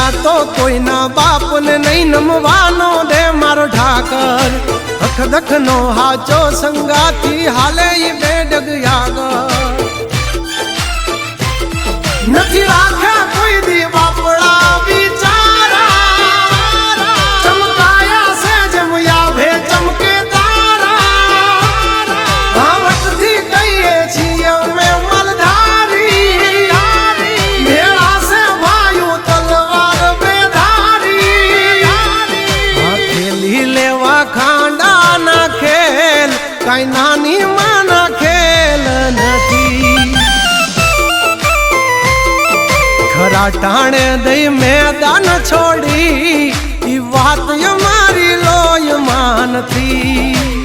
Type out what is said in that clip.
ના તો કોઈના બાપને નહીં નમવાનો દે મારો ઠાકર અખ દખ નો હાચો સંગાથી હાલે ઈ બેડગ આગળ નથી રાખ્યા કોઈ દી બાપડા બિચારા ચમકાયા છે જેમ યાભે ચમકે તારા ભાવટથી કહીએ છીએ અમે મલધારી ભેળા છે ભાઈઓ તલવાર બેધારી ખેલી લેવા ખાંડા ના ખેલ કઈ નાની માના ખેલ નથી ખરા ટાણે દઈ મેદાન છોડી ઈ વાત અમારી લોય માનતી